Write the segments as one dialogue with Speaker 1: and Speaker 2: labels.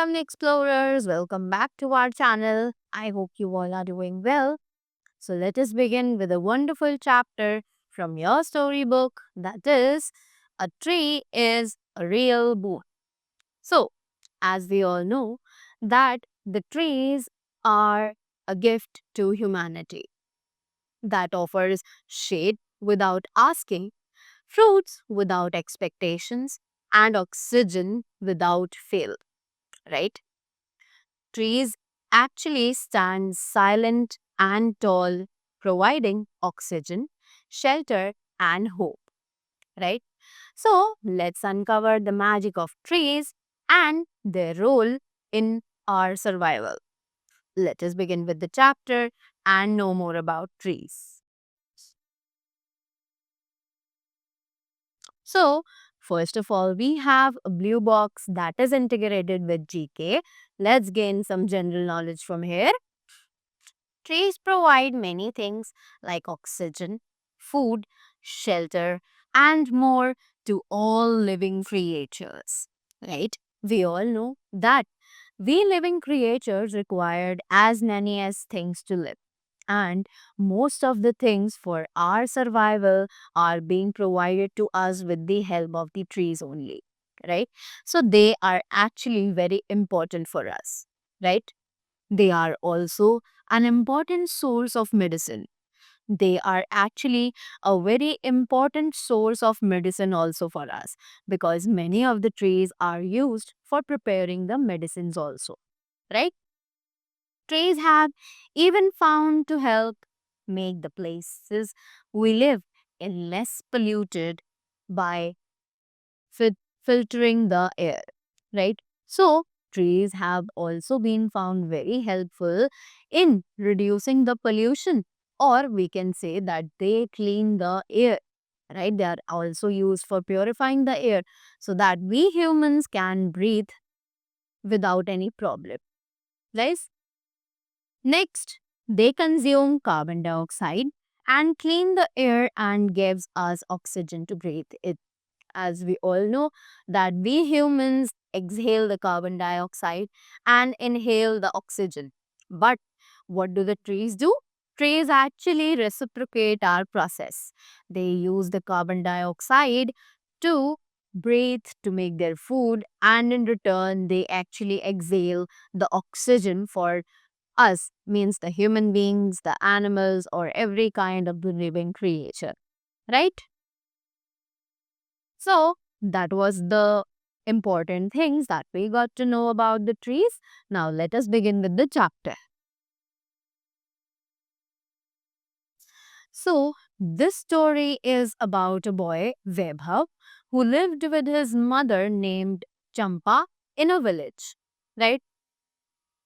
Speaker 1: young explorers, welcome back to our channel. I hope you all are doing well. So, let us begin with a wonderful chapter from your storybook that is A Tree is a Real Boon. So, as we all know, that the trees are a gift to humanity that offers shade without asking, fruits without expectations, and oxygen without fail, right? Trees actually stand silent and tall, providing oxygen, shelter, and hope, right? So, let's uncover the magic of trees and their role in our survival. Let us begin with the chapter and know more about trees. So, first of all, we have a blue box that is integrated with GK. Let's gain some general knowledge from here. Trees provide many things like oxygen, food, shelter, and more to all living creatures. Right? We all know that we living creatures required as many as things to live. And most of the things for our survival are being provided to us with the help of the trees only. Right? So they are actually very important for us. Right? They are also an important source of medicine. They are actually a very important source of medicine also for us because many of the trees are used for preparing the medicines also, right? Trees have even found to help make the places we live in less polluted by filtering the air, right? So, trees have also been found very helpful in reducing the pollution, or we can say that they clean the air, right? They are also used for purifying the air so that we humans can breathe without any problem, right? Next, they consume carbon dioxide and clean the air and gives us oxygen to breathe it, as we all know that we humans exhale the carbon dioxide and inhale the oxygen. But what do the trees do? Trees actually reciprocate our process. They use the carbon dioxide to breathe to make their food, and in return they actually exhale the oxygen for us, means the human beings, the animals, or every kind of the living creature, right? So that was the important things that we got to know about the trees. Now let us begin with the chapter. So this story is about a boy, Vaibhav, who lived with his mother named Champa in a village, right?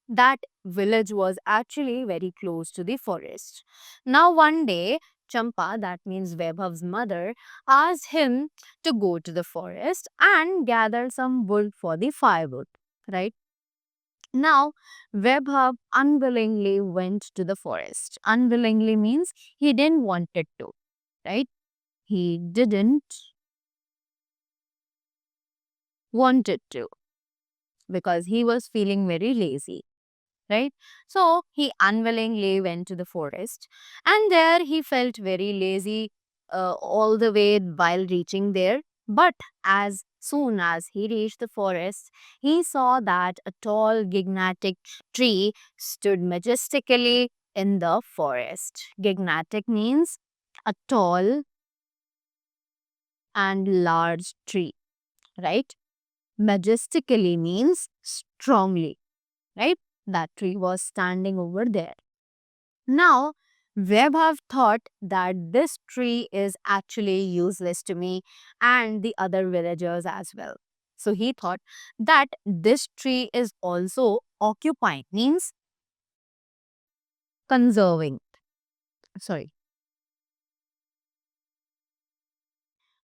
Speaker 1: That village was actually very close to the forest. Now, one day, Champa, that means Vaibhav's mother, asked him to go to the forest and gather some wood for the firewood, right? Now, Vaibhav unwillingly went to the forest. Unwillingly means he didn't want it to, right? He didn't want it to because he was feeling very lazy, right? So he unwillingly went to the forest, and there he felt very lazy all the way while reaching there. But as soon as he reached the forest, he saw that a tall gignatic tree stood majestically in the forest. Gignatic means a tall and large tree, right? Majestically means strongly, right? That tree was standing over there. Now, Vaibhav thought that this tree is actually useless to me and the other villagers as well. So he thought that this tree is also occupying, means conserving. Sorry,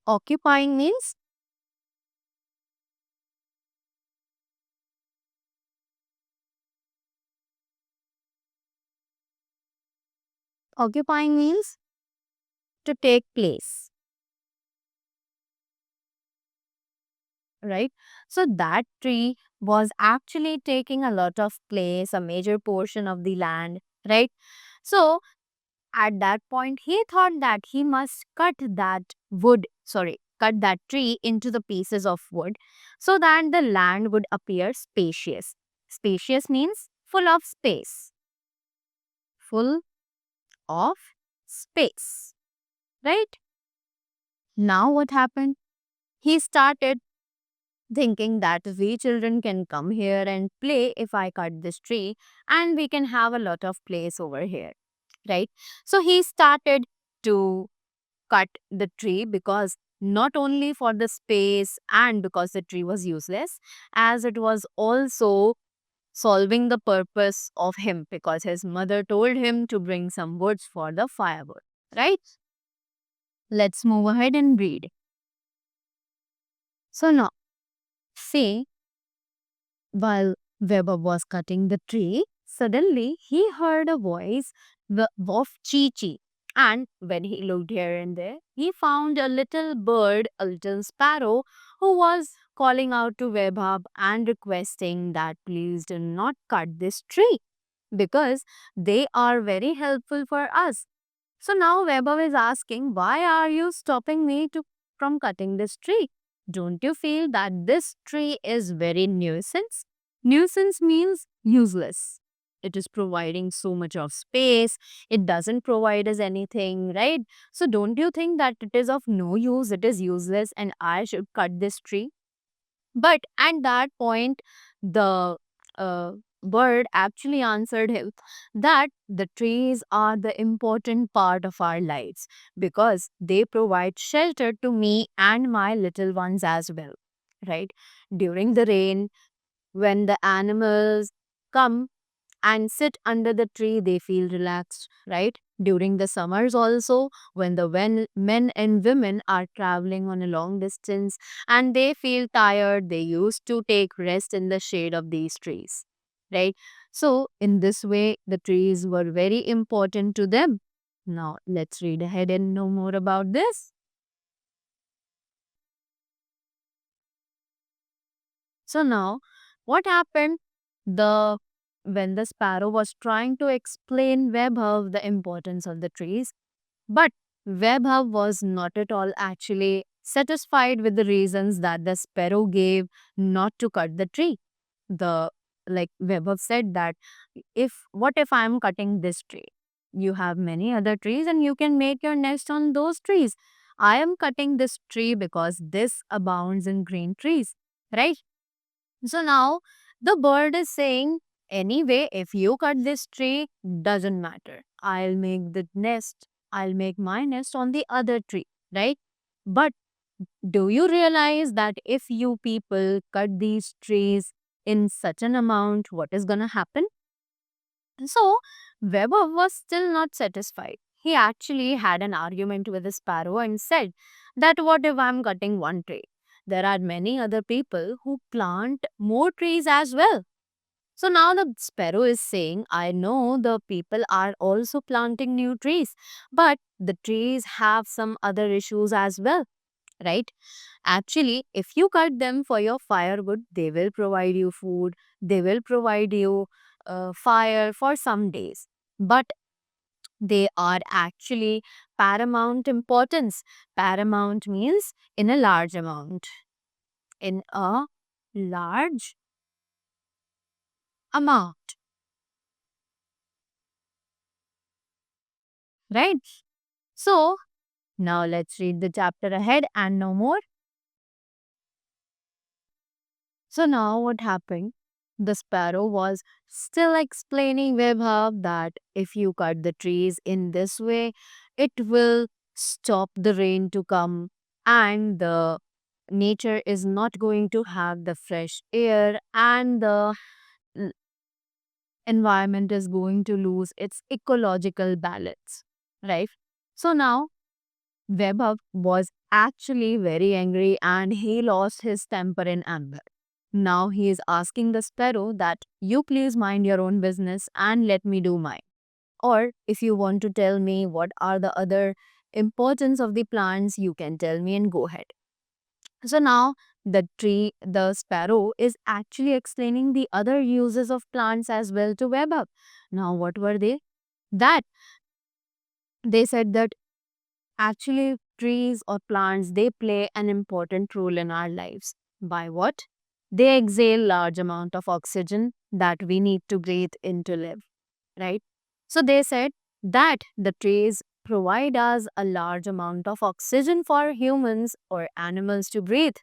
Speaker 1: occupying means occupying means to take place, right? So that tree was actually taking a lot of place, a major portion of the land, right? So at that point, he thought that he must cut that tree into the pieces of wood so that the land would appear spacious. Spacious means full of space. Full of space, right? Now, what happened? He started thinking that we children can come here and play if I cut this tree, and we can have a lot of place over here, right? So, he started to cut the tree because not only for the space and because the tree was useless, as it was also solving the purpose of him because his mother told him to bring some woods for the firewood, right? Let's move ahead and read. So now, say, while Weber was cutting the tree, suddenly he heard a voice of Chi Chi. And when he looked here and there, he found a little bird, a little sparrow, who was calling out to Webhub and requesting that please do not cut this tree because they are very helpful for us. So now Weber is asking, why are you stopping me from cutting this tree? Don't you feel that this tree is very nuisance? Nuisance means useless. It is providing so much of space. It doesn't provide us anything, right? So don't you think that it is of no use? It is useless and I should cut this tree? But at that point, the uh, bird actually answered him that the trees are the important part of our lives because they provide shelter to me and my little ones as well. Right? During the rain, when the animals come and sit under the tree, they feel relaxed, right? During the summers, also, when the men and women are traveling on a long distance and they feel tired, they used to take rest in the shade of these trees, right? So, in this way, the trees were very important to them. Now, let's read ahead and know more about this. So now, what happened? The When the sparrow was trying to explain Webhub the importance of the trees, but Webhub was not at all actually satisfied with the reasons that the sparrow gave not to cut the tree. The Webhub said that if I am cutting this tree? You have many other trees and you can make your nest on those trees. I am cutting this tree because this abounds in green trees, right? So now the bird is saying, anyway, if you cut this tree, doesn't matter. I'll make the nest, I'll make my nest on the other tree, right? But do you realize that if you people cut these trees in such an amount, what is gonna happen? So Weber was still not satisfied. He actually had an argument with the sparrow and said that what if I'm cutting one tree? There are many other people who plant more trees as well. So now the sparrow is saying, I know the people are also planting new trees, but the trees have some other issues as well, right? Actually, if you cut them for your firewood, they will provide you food, they will provide you fire for some days. But they are actually paramount importance. Paramount means in a large amount. In a large amount, right? So, now let's read the chapter ahead and know more. So now what happened? The sparrow was still explaining Webhub that if you cut the trees in this way, it will stop the rain to come and the nature is not going to have the fresh air and the l- environment is going to lose its ecological balance, right? So now Webber was actually very angry and he lost his temper in anger. Now he is asking the sparrow that you please mind your own business and let me do mine. Or if you want to tell me what are the other importance of the plants, you can tell me and go ahead. So now the sparrow is actually explaining the other uses of plants as well to Webber. Now, what were they? That they said that actually trees or plants, they play an important role in our lives. By what? They exhale large amount of oxygen that we need to breathe in to live, right? So they said that the trees provide us a large amount of oxygen for humans or animals to breathe,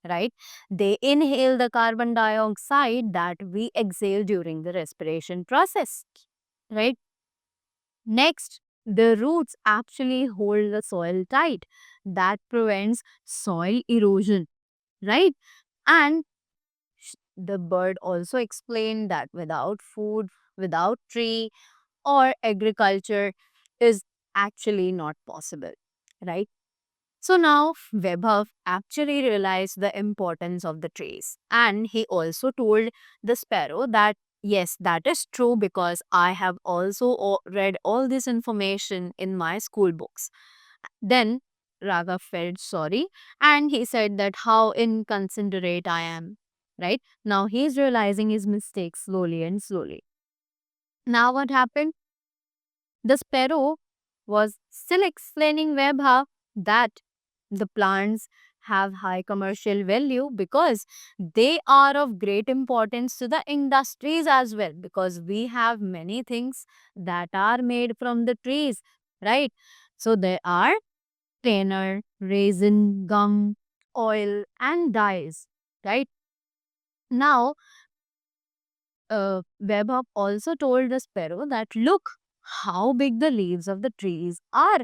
Speaker 1: right? They inhale the carbon dioxide that we exhale during the respiration process, right? Next, the roots actually hold the soil tight. That prevents soil erosion, right? And the bird also explained that without food, without tree, or agriculture is actually not possible, right? So now Webber actually realized the importance of the trees, and he also told the sparrow that yes, that is true because I have also read all this information in my school books. Then Raghav felt sorry and he said that how inconsiderate I am. Right now, he's realizing his mistakes slowly and slowly. Now, what happened? The sparrow was still explaining Webber that the plants have high commercial value because they are of great importance to the industries as well, because we have many things that are made from the trees, right? So there are trainer, resin, gum, oil, and dyes, right? Now, Webber also told the sparrow that look how big the leaves of the trees are.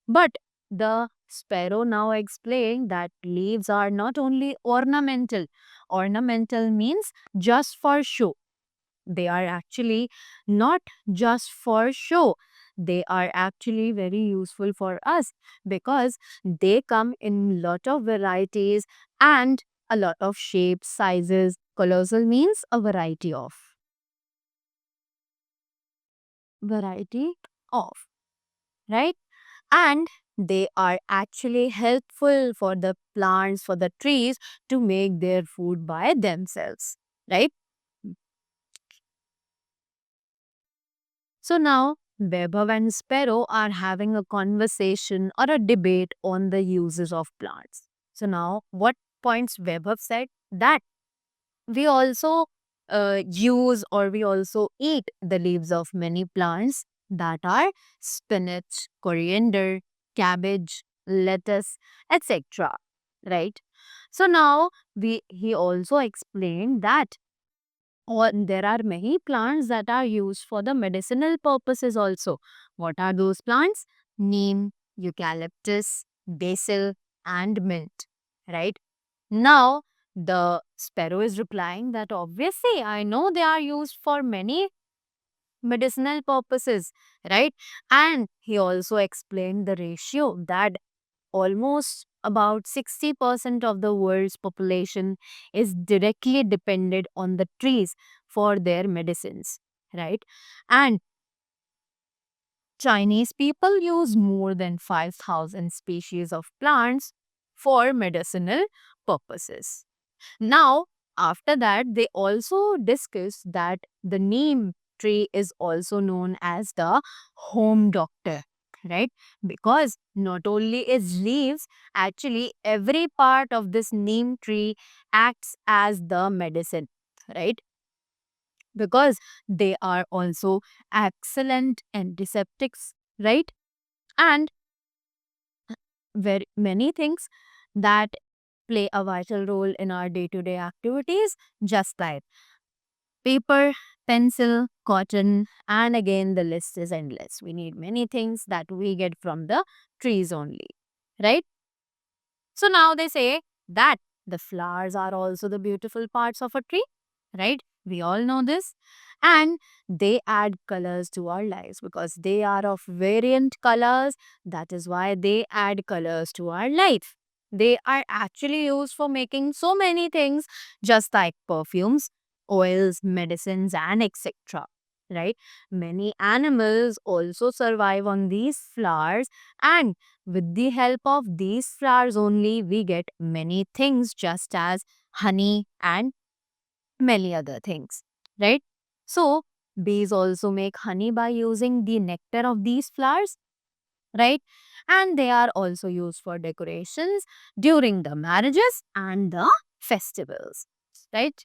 Speaker 1: But the sparrow now explained that leaves are not only ornamental. Ornamental means just for show. They are actually not just for show. They are actually very useful for us because they come in lot of varieties and a lot of shapes, sizes. Colossal means a variety of, right? And they are actually helpful for the plants, for the trees to make their food by themselves, right? So now Vaibhav and Sparrow are having a conversation or a debate on the uses of plants. So now what points Vaibhav said? That we also use or we also eat the leaves of many plants that are spinach, coriander, cabbage, lettuce, etc. Right? So now he also explained that or there are many plants that are used for the medicinal purposes also. What are those plants? Neem, eucalyptus, basil, and mint. Right? Now, the sparrow is replying that obviously I know they are used for many medicinal purposes, right? And he also explained the ratio that almost about 60% of the world's population is directly dependent on the trees for their medicines, right? And Chinese people use more than 5,000 species of plants for medicinal purposes. Now, after that, they also discuss that the neem tree is also known as the home doctor, right? Because not only its leaves, actually every part of this neem tree acts as the medicine, right? Because they are also excellent antiseptics, right? And very many things that play a vital role in our day-to-day activities, just like paper, pencil, cotton, and again the list is endless. We need many things that we get from the trees only, right? So now they say that the flowers are also the beautiful parts of a tree, right? We all know this. And they add colors to our lives because they are of variant colors. That is why they add colors to our life. They are actually used for making so many things, just like perfumes, oils, medicines, and etc. right? Many animals also survive on these flowers, and with the help of these flowers only, we get many things, just as honey and many other things, right? So, bees also make honey by using the nectar of these flowers, right? And they are also used for decorations during the marriages and the festivals, right?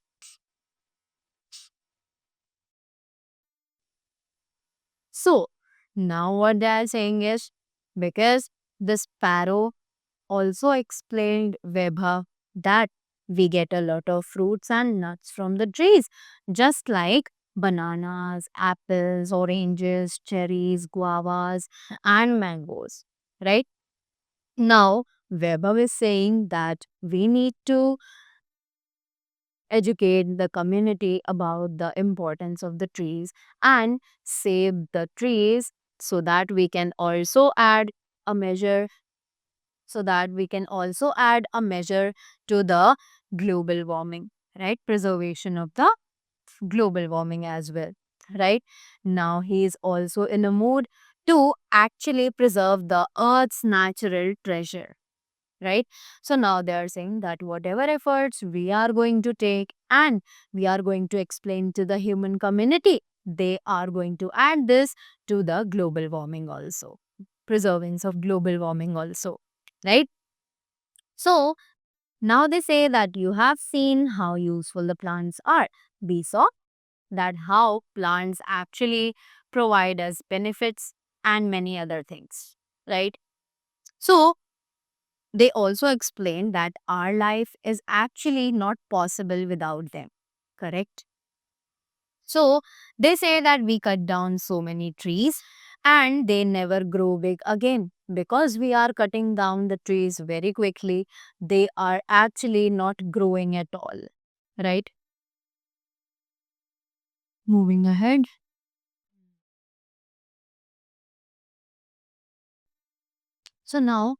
Speaker 1: So, now what they are saying is, because the sparrow also explained Weber that we get a lot of fruits and nuts from the trees, just like bananas, apples, oranges, cherries, guavas, and mangoes, right? Now, Weber is saying that we need to educate the community about the importance of the trees and save the trees, so that we can also add a measure to the global warming, right? Preservation of the global warming as well, right? Now he is also in a mood to actually preserve the earth's natural treasure, right? So now they are saying that whatever efforts we are going to take and we are going to explain to the human community, they are going to add this to the global warming also, preservance of global warming also, right? So now they say that you have seen how useful the plants are. We saw that how plants actually provide us benefits and many other things, right? So they also explain that our life is actually not possible without them, correct? So they say that we cut down so many trees and they never grow big again because we are cutting down the trees very quickly. They are actually not growing at all, right? Moving ahead. So now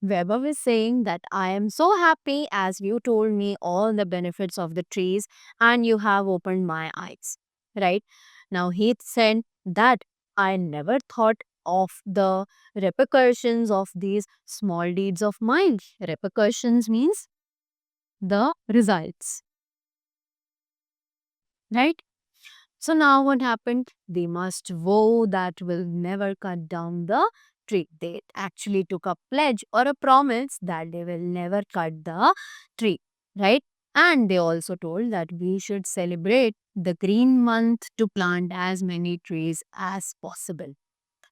Speaker 1: Weber was saying that I am so happy as you told me all the benefits of the trees and you have opened my eyes. Right? Now he said that I never thought of the repercussions of these small deeds of mine. Repercussions means the results. Right? So now what happened? They must vow that will never cut down the tree. They actually took a pledge or a promise that they will never cut the tree, right? And they also told that we should celebrate the green month to plant as many trees as possible,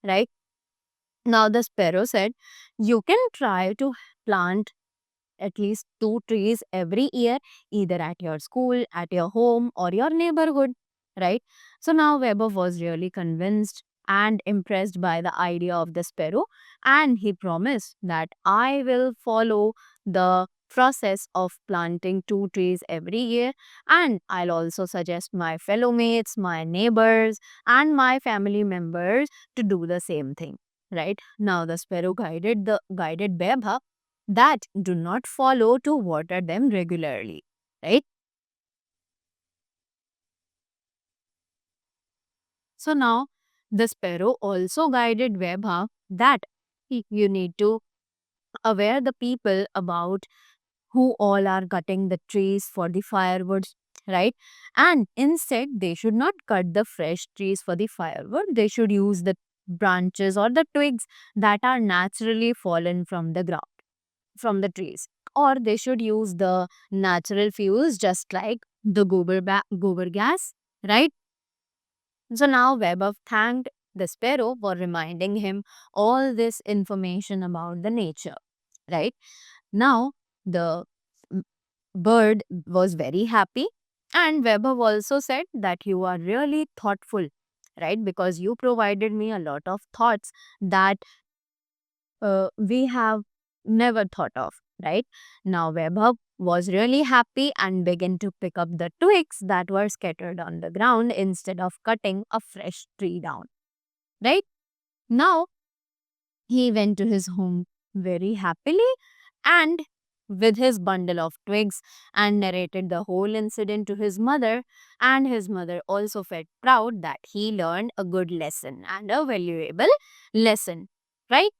Speaker 1: right? Now the sparrow said, you can try to plant at least two trees every year, either at your school, at your home, or your neighborhood, right? So now Weber was really convinced and impressed by the idea of the sparrow, and he promised that I will follow the process of planting two trees every year, and I'll also suggest my fellow mates, my neighbors, and my family members to do the same thing, right? Now the sparrow guided Beba that do not follow to water them regularly, right? So now the sparrow also guided Webha that you need to aware the people about who all are cutting the trees for the firewoods, right? And instead they should not cut the fresh trees for the firewood. They should use the branches or the twigs that are naturally fallen from the ground, from the trees, or they should use the natural fuels just like the gobar gas, right? So now Weber thanked the sparrow for reminding him all this information about the nature, right? Now the m- bird was very happy, and Weber also said that you are really thoughtful, right? Because you provided me a lot of thoughts that we have never thought of, right? Now, Webber was really happy and began to pick up the twigs that were scattered on the ground instead of cutting a fresh tree down, right? Now, he went to his home very happily, and with his bundle of twigs and narrated the whole incident to his mother. And his mother also felt proud that he learned a good lesson and a valuable lesson, right?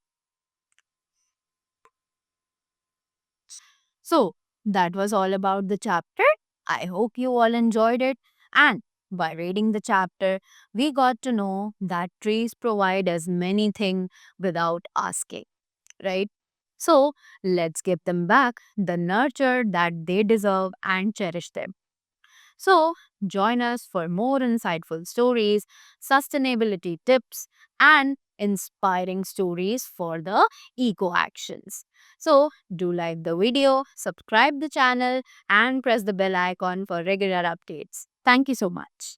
Speaker 1: So, that was all about the chapter. I hope you all enjoyed it. And by reading the chapter, we got to know that trees provide us many things without asking, right? So, let's give them back the nurture that they deserve and cherish them. So, join us for more insightful stories, sustainability tips, and inspiring stories for the eco actions. So, do like the video, subscribe the channel, and press the bell icon for regular updates. Thank you so much.